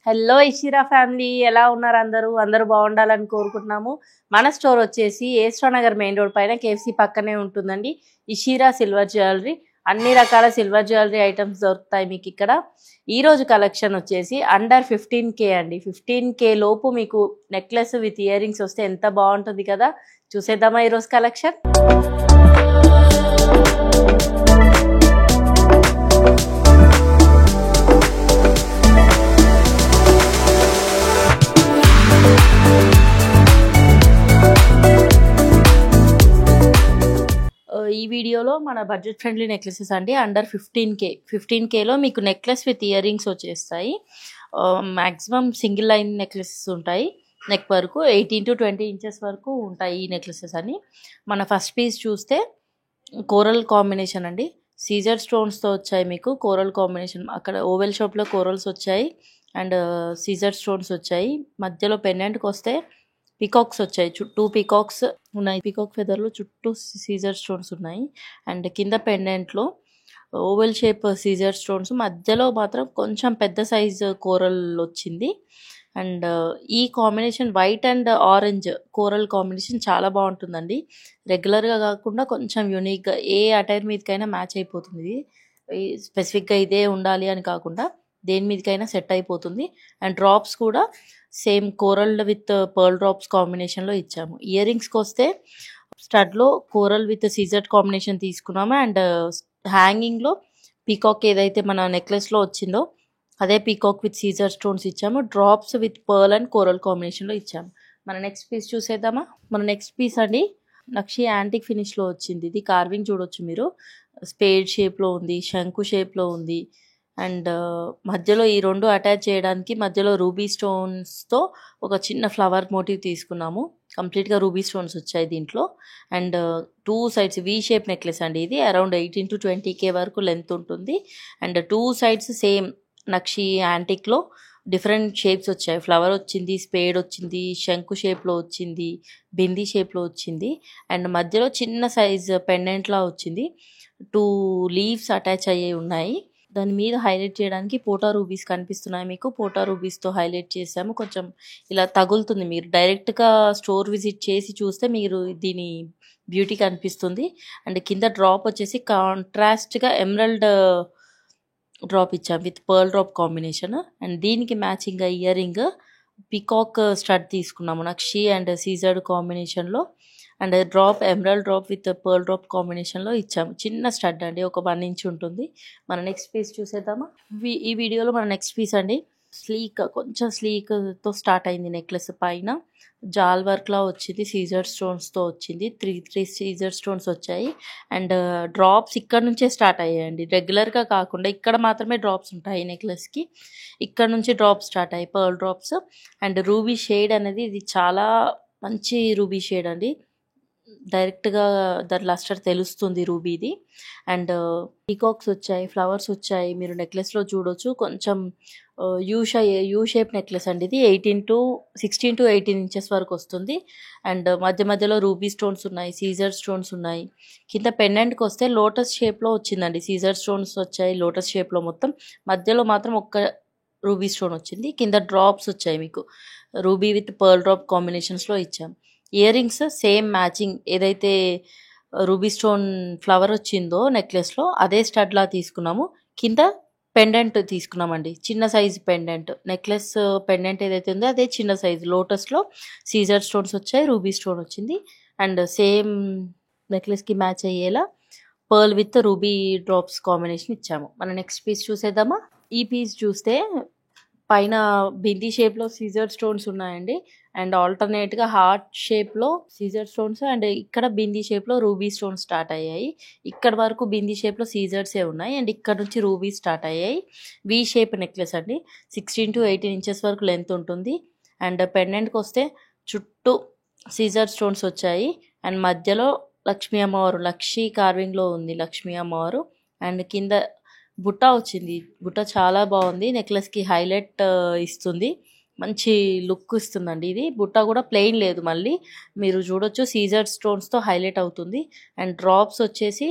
Hello Ishira family, ఎలా ఉన్నారు? అందరూ బాగుండాలని కోరుకుంటున్నాము. మన స్టోర్ వచ్చేసి ఏస్ట్రా నగర్ మెయిన్ రోడ్ పైన కేఎఫ్సి పక్కనే ఉంటుందండి. ఇషిరా సిల్వర్ జ్యువెలరీ, అన్ని రకాల సిల్వర్ జ్యువెలరీ ఐటమ్స్ దొరుకుతాయి మీకు ఇక్కడ. ఈ రోజు కలెక్షన్ వచ్చేసి అండర్ 15K అండి. 15K లోపు మీకు నెక్లెస్ విత్ ఇయర్ రింగ్స్ వస్తే ఎంత బాగుంటుంది కదా. చూసేద్దామా ఈరోజు కలెక్షన్? ఈ వీడియోలో మన బడ్జెట్ ఫ్రెండ్లీ నెక్లెసెస్ అండి. అండర్ 15Kలో మీకు నెక్లెస్ విత్ ఇయర్ రింగ్స్ వచ్చేస్తాయి. మ్యాక్సిమం సింగిల్ లైన్ నెక్లెసెస్ ఉంటాయి. నెక్ వరకు 18 to 20 ఇంచెస్ వరకు ఉంటాయి ఈ నెక్లెసెస్ అని. మన ఫస్ట్ పీస్ చూస్తే కోరల్ కాంబినేషన్ అండి. సీజర్ స్టోన్స్తో వచ్చాయి మీకు కోరల్ కాంబినేషన్. అక్కడ ఓవెల్ షాప్లో కోరల్స్ వచ్చాయి అండ్ సీజర్ స్టోన్స్ వచ్చాయి. మధ్యలో పెండెంట్కి వస్తే పికాక్స్ వచ్చాయి. చుట్టూ పికాక్స్ ఉన్నాయి. పికాక్ ఫెదర్లో చుట్టూ సీజర్ స్టోన్స్ ఉన్నాయి. అండ్ కింద పెండెంట్లో ఓవెల్ షేప్ సీజర్ స్టోన్స్, మధ్యలో మాత్రం కొంచెం పెద్ద సైజ్ కోరల్ వచ్చింది. అండ్ ఈ combination white and orange coral combination చాలా బాగుంటుందండి. రెగ్యులర్గా కాకుండా కొంచెం యూనిక్గా ఏ అటైర్ మీదకైనా మ్యాచ్ అయిపోతుంది. స్పెసిఫిక్గా ఇదే ఉండాలి అని కాకుండా దేని మీదకైనా సెట్ అయిపోతుంది. అండ్ డ్రాప్స్ కూడా same coral with pearl drops కాంబినేషన్లో ఇచ్చాము. ఇయర్ రింగ్స్కి వస్తే స్టడ్లో కోరల్ విత్ సీజర్ కాంబినేషన్ తీసుకున్నాము. అండ్ హ్యాంగింగ్లో పీకాక్ ఏదైతే మన నెక్లెస్లో వచ్చిందో అదే పీకాక్ విత్ సీజర్ స్టోన్స్ ఇచ్చాము. Drops with pearl and coral కాంబినేషన్లో ఇచ్చాము. మన నెక్స్ట్ పీస్ చూసేద్దామా? మన నెక్స్ట్ పీస్ అండి నక్షి యాంటిక్ ఫినిష్లో వచ్చింది. ఇది కార్వింగ్ చూడొచ్చు మీరు. స్పేడ్ షేప్లో ఉంది, శంకు షేప్లో ఉంది. అండ్ మధ్యలో ఈ రెండు అటాచ్ చేయడానికి మధ్యలో రూబీ స్టోన్స్తో ఒక చిన్న ఫ్లవర్ మోటివ్ తీసుకున్నాము. కంప్లీట్గా రూబీ స్టోన్స్ వచ్చాయి దీంట్లో. And 2 sides V shape necklace అండి. ఇది అరౌండ్ 18 to 20K వరకు లెంత్ ఉంటుంది. అండ్ 2 సైడ్స్ సేమ్ నక్షి యాంటిక్లో డిఫరెంట్ షేప్స్ వచ్చాయి. ఫ్లవర్ వచ్చింది, స్పేడ్ వచ్చింది, శంకు షేప్లో వచ్చింది, బిందీ షేప్లో వచ్చింది. అండ్ మధ్యలో చిన్న సైజ్ పెండెంట్లా వచ్చింది. 2 లీవ్స్ అటాచ్ అయ్యి ఉన్నాయి. దాని మీద హైలైట్ చేయడానికి పోటా రూబీస్ కనిపిస్తున్నాయి మీకు. పోటా రూబీస్తో హైలైట్ చేసాము. కొంచెం ఇలా తగులుతుంది. మీరు డైరెక్ట్గా స్టోర్ విజిట్ చేసి చూస్తే మీరు దీని బ్యూటీ కనిపిస్తుంది. అండ్ కింద డ్రాప్ వచ్చేసి కాంట్రాస్ట్గా ఎమరల్డ్ డ్రాప్ ఇచ్చాం with pearl drop combination. And దీనికి మ్యాచింగ్గా ఇయర్ రింగ్ పికాక్ స్టడ్ తీసుకున్నాము నక్షి అండ్ సీజర్డ్ కాంబినేషన్లో. And drop emerald drop with pearl drop కాంబినేషన్లో ఇచ్చాము. చిన్న స్టడ్ అండి, ఒక 1 ఇంచ్ ఉంటుంది. మన నెక్స్ట్ పీస్ చూసేద్దామా? ఈ వీడియోలో మన నెక్స్ట్ పీస్ అండి కొంచెం స్లీక్తో స్టార్ట్ అయింది. నెక్లెస్ పైన జాల్ వర్క్లా వచ్చింది, సీజర్ స్టోన్స్తో వచ్చింది. 3 సీజర్ స్టోన్స్ వచ్చాయి. అండ్ డ్రాప్స్ ఇక్కడ నుంచే స్టార్ట్ అయ్యాయండి. రెగ్యులర్గా కాకుండా ఇక్కడ మాత్రమే డ్రాప్స్ ఉంటాయి నెక్లెస్కి. ఇక్కడ నుంచి డ్రాప్స్ స్టార్ట్ అయ్యాయి, pearl drops. And ruby shade అనేది ఇది చాలా మంచి రూబీ షేడ్ అండి. డైరెక్ట్గా దాని లస్టర్ తెలుస్తుంది రూబీది. అండ్ పీకాక్స్ వచ్చాయి, ఫ్లవర్స్ వచ్చాయి. మీరు నెక్లెస్లో చూడొచ్చు. కొంచెం యూ షేప్ నెక్లెస్ అండి ఇది. 16 to 18 ఇంచెస్ వరకు వస్తుంది. అండ్ మధ్యలో రూబీ స్టోన్స్ ఉన్నాయి, సీజర్ స్టోన్స్ ఉన్నాయి. కింద పెండెంట్కి వస్తే లోటస్ షేప్లో వచ్చిందండి. సీజర్ స్టోన్స్ వచ్చాయి లోటస్ షేప్లో మొత్తం. మధ్యలో మాత్రం ఒక్క రూబీ స్టోన్ వచ్చింది. కింద డ్రాప్స్ వచ్చాయి మీకు రూబీ విత్ పర్ల్ డ్రాప్ కాంబినేషన్స్లో ఇచ్చాం. ఇయర్ రింగ్స్ సేమ్ మ్యాచింగ్ ఏదైతే రూబీ స్టోన్ ఫ్లవర్ వచ్చిందో నెక్లెస్లో అదే స్టడ్లా తీసుకున్నాము. కింద పెండెంట్ తీసుకున్నామండి, చిన్న సైజ్ పెండెంట్. నెక్లెస్ పెండెంట్ ఏదైతే ఉందో అదే చిన్న సైజ్. లోటస్లో సీజర్ స్టోన్స్ వచ్చాయి, రూబీ స్టోన్ వచ్చింది. అండ్ సేమ్ నెక్లెస్కి మ్యాచ్ అయ్యేలా pearl with ruby drops combination ఇచ్చాము. మన నెక్స్ట్ పీస్ చూసేద్దామా? ఈ పీస్ చూస్తే పైన బిందీ షేప్లో సీజర్ స్టోన్స్ ఉన్నాయండి. అండ్ ఆల్టర్నేట్గా హార్ట్ షేప్లో సీజర్ స్టోన్స్ అండ్ ఇక్కడ బిందీ షేప్లో రూబీ స్టోన్స్ స్టార్ట్ అయ్యాయి. ఇక్కడ వరకు బిందీ షేప్లో సీజర్సే ఉన్నాయి. అండ్ ఇక్కడ నుంచి రూబీ స్టార్ట్ అయ్యాయి. వీ షేప్ నెక్లెస్ అండి. 16 to 18 ఇంచెస్ వరకు లెంత్ ఉంటుంది. అండ్ పెండెంట్కి వస్తే చుట్టూ సీజర్ స్టోన్స్ వచ్చాయి. అండ్ మధ్యలో లక్ష్మీ అమ్మవారు, లక్షి కార్వింగ్లో ఉంది లక్ష్మీ అమ్మవారు. అండ్ కింద బుట్ట వచ్చింది. బుట్ట చాలా బాగుంది, నెక్లెస్కి హైలైట్ ఇస్తుంది, మంచి లుక్ ఇస్తుందండి. ఇది బుట్ట కూడా ప్లెయిన్ లేదు, మళ్ళీ మీరు చూడొచ్చు సీజర్ స్టోన్స్తో హైలైట్ అవుతుంది. అండ్ డ్రాప్స్ వచ్చేసి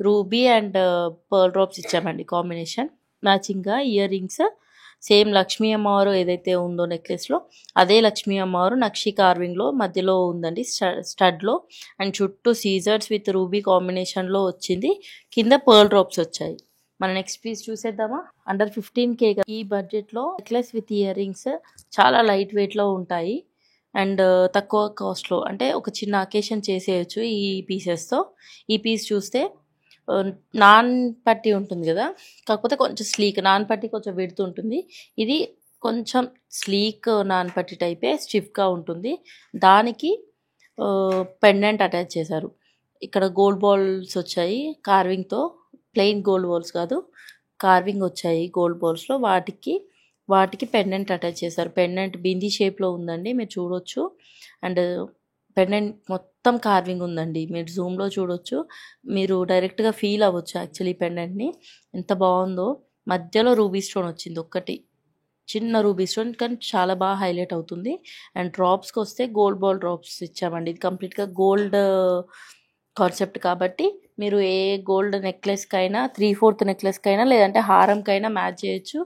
రూబీ అండ్ పర్ల్ డ్రాప్స్ ఇచ్చామండి కాంబినేషన్. మ్యాచింగ్గా ఇయర్ రింగ్స్ సేమ్ లక్ష్మీ అమ్మవారు ఏదైతే ఉందో నెక్లెస్లో అదే లక్ష్మీ అమ్మవారు నక్షి కార్వింగ్లో మధ్యలో ఉందండి స్టడ్లో. అండ్ చుట్టూ సీజర్స్ విత్ రూబీ కాంబినేషన్లో వచ్చింది. కింద పర్ల్ డ్రాప్స్ వచ్చాయి. మన నెక్స్ట్ పీస్ చూసేద్దామా. అండర్ 15K ఈ బడ్జెట్లో నెక్లెస్ విత్ ఇయర్ రింగ్స్ చాలా లైట్ వెయిట్లో ఉంటాయి అండ్ తక్కువ కాస్ట్లో, అంటే ఒక చిన్న అకేషన్ చేసేయచ్చు ఈ పీసెస్తో. ఈ పీస్ చూస్తే నాన్ పట్టి ఉంటుంది కదా, కాకపోతే కొంచెం స్లీక్. నాన్ పట్టి కొంచెం విడుతూ ఉంటుంది, ఇది కొంచెం స్లీక్ నాన్ పట్టి టైపే, స్టిఫ్గా ఉంటుంది. దానికి పెండెంట్ అటాచ్ చేశారు. ఇక్కడ గోల్డ్ బాల్స్ వచ్చాయి కార్వింగ్తో, ప్లెయిన్ గోల్డ్ బాల్స్ కాదు, కార్వింగ్ వచ్చాయి గోల్డ్ బాల్స్లో. వాటికి పెండెంట్ అటాచ్ చేశారు. పెండెంట్ బిందీ షేప్లో ఉందండి, మీరు చూడొచ్చు. అండ్ పెండెంట్ మొత్తం కార్వింగ్ ఉందండి, మీరు జూమ్లో చూడొచ్చు. మీరు డైరెక్ట్గా ఫీల్ అవ్వచ్చు యాక్చువల్లీ పెండెంట్ని ఎంత బాగుందో. మధ్యలో రూబీ స్టోన్ వచ్చింది, ఒక్కటి చిన్న రూబీ స్టోన్, కానీ చాలా బాగా హైలైట్ అవుతుంది. అండ్ డ్రాప్స్కి వస్తే గోల్డ్ బాల్ డ్రాప్స్ ఇచ్చామండి. ఇది కంప్లీట్గా గోల్డ్ కాన్సెప్ట్ కాబట్టి మీరు ఏ గోల్డ్ నెక్లెస్కైనా, 3/4 నెక్లెస్కైనా లేదంటే హారంకైనా మ్యాచ్ చేయొచ్చు.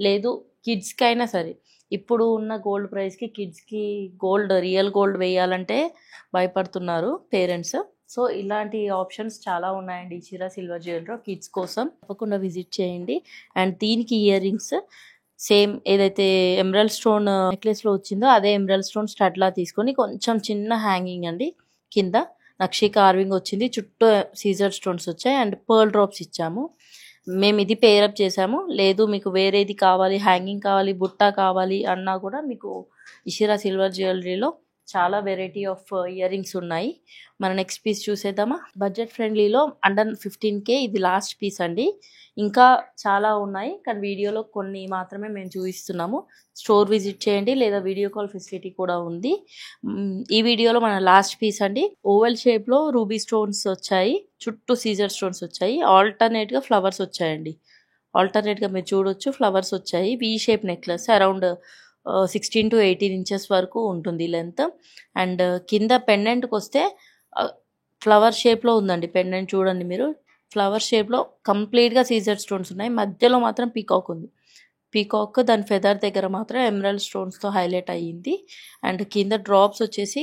లేదు కిడ్స్కి అయినా సరే. ఇప్పుడు ఉన్న గోల్డ్ ప్రైస్కి కిడ్స్కి గోల్డ్, రియల్ గోల్డ్ వేయాలంటే భయపడుతున్నారు పేరెంట్స్. సో ఇలాంటి ఆప్షన్స్ చాలా ఉన్నాయండి ఇషిరా సిల్వర్ జ్యువెలరీలో కిడ్స్ కోసం. తప్పకుండా విజిట్ చేయండి. అండ్ దీనికి ఇయర్ రింగ్స్ సేమ్ ఏదైతే ఎమరల్డ్ స్టోన్ నెక్లెస్లో వచ్చిందో అదే ఎమరల్డ్ స్టోన్ స్టడ్లా తీసుకొని కొంచెం చిన్న హ్యాంగింగ్ అండి, కింద నక్షి కార్వింగ్ వచ్చింది, చుట్టూ సీజర్ స్టోన్స్ వచ్చాయి అండ్ పర్ల్ డ్రాప్స్ ఇచ్చాము. మేము ఇది పేరప్ చేసాము. లేదు మీకు వేరేది కావాలి, హ్యాంగింగ్ కావాలి, బుట్ట కావాలి అన్నా కూడా మీకు ఇషిరా సిల్వర్ జ్యువెలరీలో చాలా వెరైటీ ఆఫ్ ఇయర్ రింగ్స్ ఉన్నాయి. మన నెక్స్ట్ పీస్ చూసేద్దామా. బడ్జెట్ ఫ్రెండ్లీలో అండర్ 15K ఇది లాస్ట్ పీస్ అండి. ఇంకా చాలా ఉన్నాయి కానీ వీడియోలో కొన్ని మాత్రమే మేము చూపిస్తున్నాము. స్టోర్ విజిట్ చేయండి లేదా వీడియో కాల్ ఫెసిలిటీ కూడా ఉంది. ఈ వీడియోలో మన లాస్ట్ పీస్ అండి. ఓవెల్ షేప్లో రూబీ స్టోన్స్ వచ్చాయి, చుట్టూ సీజర్ స్టోన్స్ వచ్చాయి, ఆల్టర్నేట్గా ఫ్లవర్స్ వచ్చాయండి. ఆల్టర్నేట్గా మీరు చూడొచ్చు ఫ్లవర్స్ వచ్చాయి. We shape necklace around 16 to 18 inches వరకు ఉంటుంది లెంత్. అండ్ కింద పెండెంట్కి వస్తే ఫ్లవర్ షేప్లో ఉందండి పెండెంట్, చూడండి మీరు. ఫ్లవర్ షేప్లో కంప్లీట్గా సీజర్ స్టోన్స్ ఉన్నాయి, మధ్యలో మాత్రం పీకాక్ ఉంది. పీకాక్ దాని ఫెదర్ దగ్గర మాత్రం ఎమరల్డ్ స్టోన్స్తో హైలైట్ అయ్యింది. అండ్ కింద డ్రాప్స్ వచ్చేసి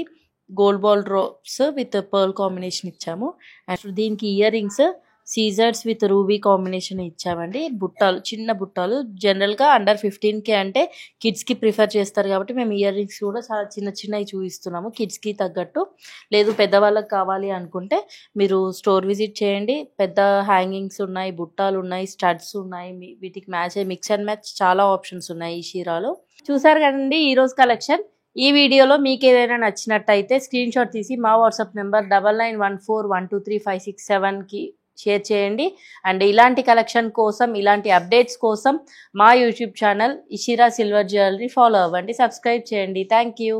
gold ball drops with pearl combination ఇచ్చాము. అండ్ దీనికి ఇయర్ రింగ్స్ సీజర్స్ విత్ రూబీ కాంబినేషన్ ఇచ్చామండి. బుట్టాలు, చిన్న బుట్టాలు. జనరల్గా అండర్ 15K అంటే కిడ్స్కి ప్రిఫర్ చేస్తారు కాబట్టి మేము ఇయర్ రింగ్స్ కూడా చాలా చిన్న చిన్నవి చూపిస్తున్నాము కిడ్స్కి తగ్గట్టు. లేదు పెద్దవాళ్ళకి కావాలి అనుకుంటే మీరు స్టోర్ విజిట్ చేయండి. పెద్ద హ్యాంగింగ్స్ ఉన్నాయి, బుట్టాలు ఉన్నాయి, స్టడ్స్ ఉన్నాయి, వీటికి మ్యాచ్ అయ్యి మిక్స్ అండ్ మ్యాచ్ చాలా ఆప్షన్స్ ఉన్నాయి ఈ షీరాలో. చూసారు కదండి ఈరోజు కలెక్షన్. ఈ వీడియోలో మీకు ఏదైనా నచ్చినట్టయితే స్క్రీన్ షాట్ తీసి మా వాట్సాప్ నెంబర్ 9914123567కి షేర్ చేయండి. అండ్ ఇలాంటి కలెక్షన్ కోసం, ఇలాంటి అప్డేట్స్ కోసం మా YouTube channel Ishira silver jewellery follow అవ్వండి, సబ్స్క్రైబ్ చేయండి. Thank you.